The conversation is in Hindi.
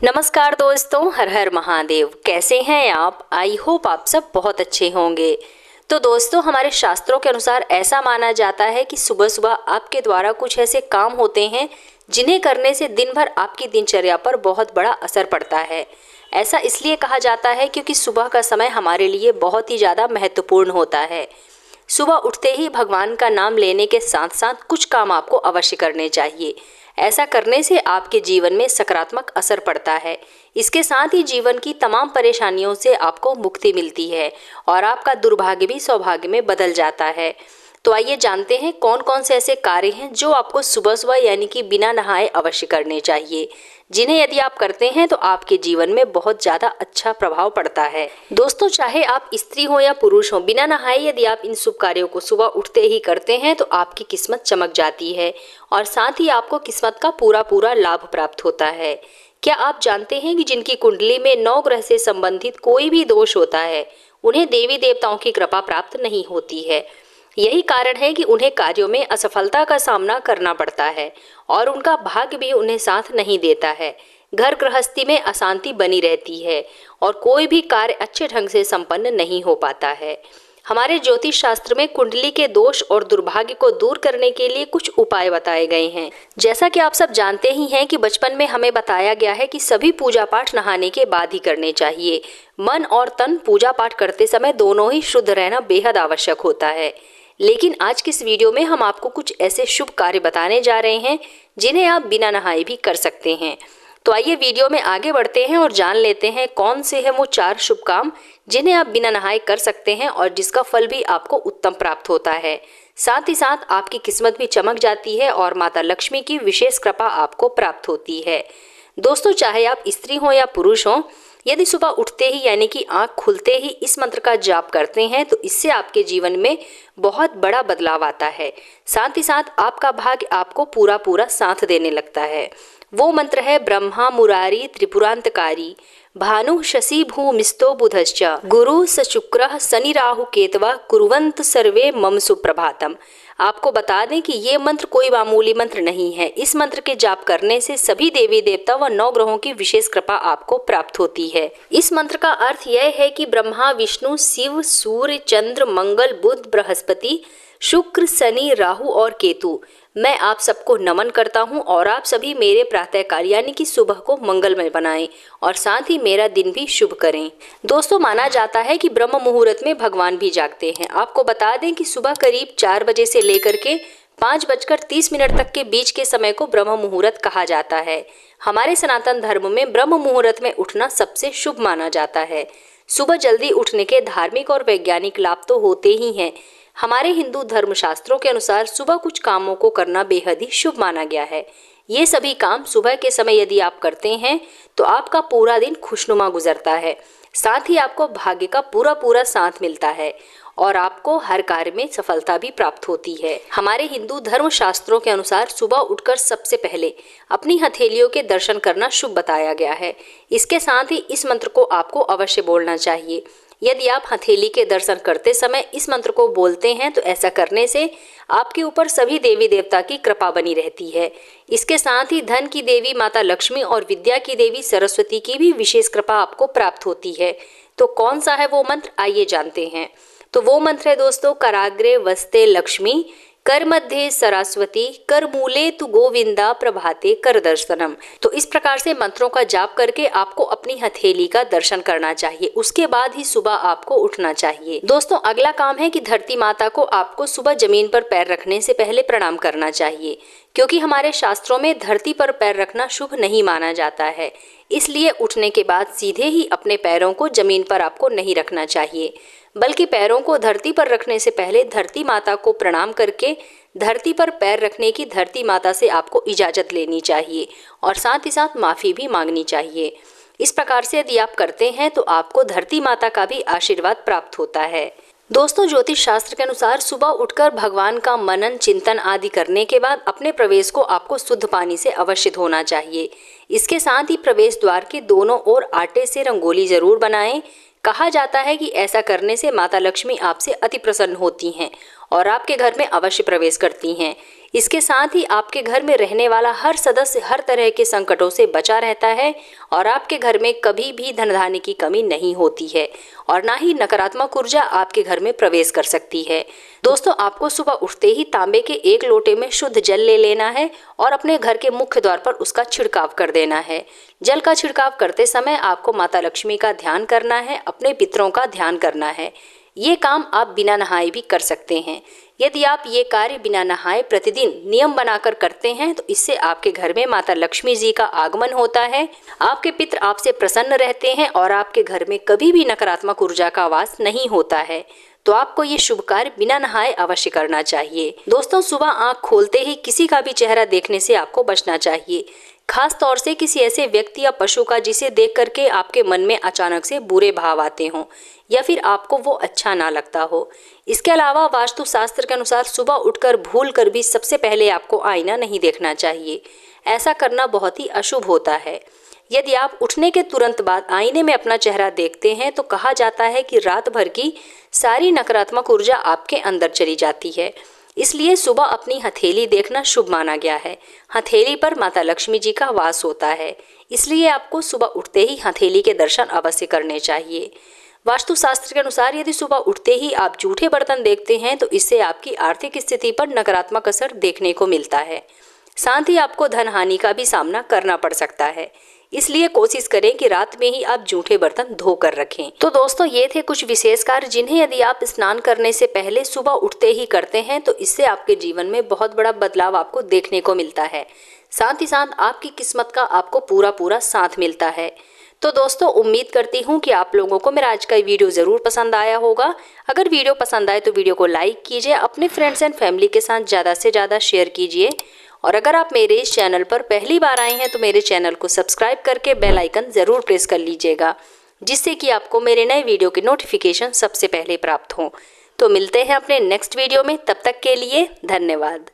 नमस्कार दोस्तों, हर हर महादेव। कैसे हैं आप? आई होप आप सब बहुत अच्छे होंगे। तो दोस्तों, हमारे शास्त्रों के अनुसार ऐसा माना जाता है कि सुबह सुबह आपके द्वारा कुछ ऐसे काम होते हैं जिन्हें करने से दिन भर आपकी दिनचर्या पर बहुत बड़ा असर पड़ता है। ऐसा इसलिए कहा जाता है क्योंकि सुबह का समय हमारे लिए बहुत ही ज़्यादा महत्वपूर्ण होता है। सुबह उठते ही भगवान का नाम लेने के साथ साथ कुछ काम आपको अवश्य करने चाहिए। ऐसा करने से आपके जीवन में सकारात्मक असर पड़ता है। इसके साथ ही जीवन की तमाम परेशानियों से आपको मुक्ति मिलती है और आपका दुर्भाग्य भी सौभाग्य में बदल जाता है। तो आइए जानते हैं कौन कौन से ऐसे कार्य हैं जो आपको सुबह सुबह यानी कि बिना नहाए अवश्य करने चाहिए, जिन्हें यदि आप करते हैं तो आपके जीवन में बहुत ज़्यादा अच्छा प्रभाव पड़ता है। दोस्तों, चाहे आप स्त्री हो या पुरुष हो, बिना नहाए यदि आप इन शुभ कार्यों को सुबह उठते ही करते हैं तो आपकी किस्मत चमक जाती है और साथ ही आपको किस्मत का पूरा पूरा लाभ प्राप्त होता है। क्या आप जानते हैं कि जिनकी कुंडली में 9 ग्रह से संबंधित कोई भी दोष होता है उन्हें देवी देवताओं की कृपा प्राप्त नहीं होती है। यही कारण है कि उन्हें कार्यों में असफलता का सामना करना पड़ता है और उनका भाग्य भी उन्हें साथ नहीं देता है। घर गृहस्थी में अशांति बनी रहती है और कोई भी कार्य अच्छे ढंग से संपन्न नहीं हो पाता है। हमारे ज्योतिष शास्त्र में कुंडली के दोष और दुर्भाग्य को दूर करने के लिए कुछ उपाय बताए गए हैं। जैसा कि आप सब जानते ही हैं कि बचपन में हमें बताया गया है कि सभी पूजा पाठ नहाने के बाद ही करने चाहिए। मन और तन पूजा पाठ करते समय दोनों ही शुद्ध रहना बेहद आवश्यक होता है। लेकिन आज की इस वीडियो में हम आपको कुछ ऐसे शुभ कार्य बताने जा रहे हैं जिन्हें आप बिना नहाए भी कर सकते हैं। तो आइए वीडियो में आगे बढ़ते हैं और जान लेते हैं कौन से हैं वो 4 शुभ काम जिन्हें आप बिना नहाए कर सकते हैं और जिसका फल भी आपको उत्तम प्राप्त होता है। साथ ही साथ आपकी किस्मत भी चमक जाती है और माता लक्ष्मी की विशेष कृपा आपको प्राप्त होती है। दोस्तों, चाहे आप स्त्री हो या पुरुष हो, यदि सुबह उठते ही यानी कि आंख खुलते ही इस मंत्र का जाप करते हैं तो इससे आपके जीवन में बहुत बड़ा बदलाव आता है। साथ ही साथ आपका भाग्य आपको पूरा पूरा साथ देने लगता है। वो मंत्र है ब्रह्मा मुरारी त्रिपुरांतकारी भानु शशि भूमिस्तो बुधश्च गुरु स शुक्रः शनि राहु केतवा कुर्वन्त सर्वे मम सुप्रभातम। आपको बता दें कि ये मंत्र कोई मामूली मंत्र नहीं है। इस मंत्र के जाप करने से सभी देवी देवता व 9 ग्रहों की विशेष कृपा आपको प्राप्त होती है। इस मंत्र का अर्थ यह है कि ब्रह्मा विष्णु शिव सूर्य चंद्र मंगल बुध बृहस्पति शुक्र शनि राहु और केतु, मैं आप सबको नमन करता हूं और आप सभी मेरे प्रातःकाल यानी कि सुबह को मंगलमय बनाएं और साथ ही मेरा दिन भी शुभ करें। दोस्तों, माना जाता है कि ब्रह्म मुहूर्त में भगवान भी जागते हैं। आपको बता दें कि सुबह करीब 4 बजे से लेकर के 5:30 तक के बीच के समय को ब्रह्म मुहूर्त कहा जाता है। हमारे सनातन धर्म में ब्रह्म मुहूर्त में उठना सबसे शुभ माना जाता है। सुबह जल्दी उठने के धार्मिक और वैज्ञानिक लाभ तो होते ही हैं। हमारे हिंदू धर्म शास्त्रों के अनुसार सुबह कुछ कामों को करना बेहद ही शुभ माना गया है। ये सभी काम सुबह के समय यदि आप करते हैं तो आपका पूरा दिन खुशनुमा गुजरता है। साथ ही आपको भाग्य का पूरा पूरा साथ मिलता है और आपको हर कार्य में सफलता भी प्राप्त होती है। हमारे हिंदू धर्म शास्त्रों के अनुसार सुबह उठकर सबसे पहले अपनी हथेलियों के दर्शन करना शुभ बताया गया है। इसके साथ ही इस मंत्र को आपको अवश्य बोलना चाहिए। यदि आप हथेली के दर्शन करते समय इस मंत्र को बोलते हैं तो ऐसा करने से आपके ऊपर सभी देवी देवता की कृपा बनी रहती है। इसके साथ ही धन की देवी माता लक्ष्मी और विद्या की देवी सरस्वती की भी विशेष कृपा आपको प्राप्त होती है। तो कौन सा है वो मंत्र, आइए जानते हैं। तो वो मंत्र है दोस्तों, कराग्रे वस्ते लक्ष्मी कर मध्य सरस्वती कर मूले तु गोविंदा प्रभाते कर दर्शनम। तो इस प्रकार से मंत्रों का जाप करके आपको अपनी हथेली का दर्शन करना चाहिए। उसके बाद ही सुबह आपको उठना चाहिए। दोस्तों, अगला काम है कि धरती माता को आपको सुबह जमीन पर पैर रखने से पहले प्रणाम करना चाहिए, क्योंकि हमारे शास्त्रों में धरती पर पैर रखना शुभ नहीं माना जाता है। इसलिए उठने के बाद सीधे ही अपने पैरों को जमीन पर आपको नहीं रखना चाहिए, बल्कि पैरों को धरती पर रखने से पहले धरती माता को प्रणाम करके धरती पर पैर रखने की धरती माता से आपको इजाज़त लेनी चाहिए और साथ ही साथ माफ़ी भी मांगनी चाहिए। इस प्रकार से यदि आप करते हैं तो आपको धरती माता का भी आशीर्वाद प्राप्त होता है। दोस्तों, ज्योतिष शास्त्र के अनुसार सुबह उठकर भगवान का मनन चिंतन आदि करने के बाद अपने प्रवेश को आपको शुद्ध पानी से अवश्य धोना चाहिए। इसके साथ ही प्रवेश द्वार के दोनों ओर आटे से रंगोली जरूर बनाएं। कहा जाता है कि ऐसा करने से माता लक्ष्मी आपसे अति प्रसन्न होती हैं और आपके घर में अवश्य प्रवेश करती हैं। इसके साथ ही आपके घर में रहने वाला हर सदस्य हर तरह के संकटों से बचा रहता है और आपके घर में कभी भी धन धान्य की कमी नहीं होती है और ना ही नकारात्मक ऊर्जा आपके घर में प्रवेश कर सकती है। दोस्तों, आपको सुबह उठते ही तांबे के 1 लोटे में शुद्ध जल ले लेना है और अपने घर के मुख्य द्वार पर उसका छिड़काव कर देना है। जल का छिड़काव करते समय आपको माता लक्ष्मी का ध्यान करना है, अपने पितरों का ध्यान करना है। ये काम आप बिना नहाए भी कर सकते हैं। यदि आप ये कार्य बिना नहाए प्रतिदिन नियम बनाकर करते हैं तो इससे आपके घर में माता लक्ष्मी जी का आगमन होता है, आपके पितर आपसे प्रसन्न रहते हैं और आपके घर में कभी भी नकारात्मक ऊर्जा का वास नहीं होता है। तो आपको ये शुभ कार्य बिना नहाए अवश्य करना चाहिए। दोस्तों, सुबह आंख खोलते ही किसी का भी चेहरा देखने से आपको बचना चाहिए, खास तौर से किसी ऐसे व्यक्ति या पशु का जिसे देख करके आपके मन में अचानक से बुरे भाव आते हों या फिर आपको वो अच्छा ना लगता हो। इसके अलावा वास्तु शास्त्र के अनुसार सुबह उठकर भूल कर भी सबसे पहले आपको आईना नहीं देखना चाहिए। ऐसा करना बहुत ही अशुभ होता है। यदि आप उठने के तुरंत बाद आईने में अपना चेहरा देखते हैं तो कहा जाता है कि रात भर की सारी नकारात्मक ऊर्जा आपके अंदर चली जाती है। इसलिए सुबह अपनी हथेली देखना शुभ माना गया है। हथेली पर माता लक्ष्मी जी का वास होता है, इसलिए आपको सुबह उठते ही हथेली के दर्शन अवश्य करने चाहिए। वास्तु शास्त्र के अनुसार यदि सुबह उठते ही आप जूठे बर्तन देखते हैं तो इससे आपकी आर्थिक स्थिति पर नकारात्मक असर देखने को मिलता है। साथ ही आपको धन हानि का भी सामना करना पड़ सकता है। इसलिए कोशिश करें कि रात में ही आप जूठे बर्तन धो कर रखें। तो दोस्तों, ये थे कुछ विशेष कार्य जिन्हें यदि आप स्नान करने से पहले सुबह उठते ही करते हैं तो इससे आपके जीवन में बहुत बड़ा बदलाव आपको देखने को मिलता है। साथ ही साथ आपकी किस्मत का आपको पूरा साथ मिलता है। तो दोस्तों, उम्मीद करती हूँ कि आप लोगों को मेरा आज का वीडियो ज़रूर पसंद आया होगा। अगर वीडियो पसंद आए तो वीडियो को लाइक कीजिए, अपने फ्रेंड्स एंड फैमिली के साथ ज़्यादा से ज़्यादा शेयर कीजिए और अगर आप मेरे इस चैनल पर पहली बार आए हैं तो मेरे चैनल को सब्सक्राइब करके बेल आइकन ज़रूर प्रेस कर लीजिएगा, जिससे कि आपको मेरे नए वीडियो की नोटिफिकेशन सबसे पहले प्राप्त हो। तो मिलते हैं अपने नेक्स्ट वीडियो में, तब तक के लिए धन्यवाद।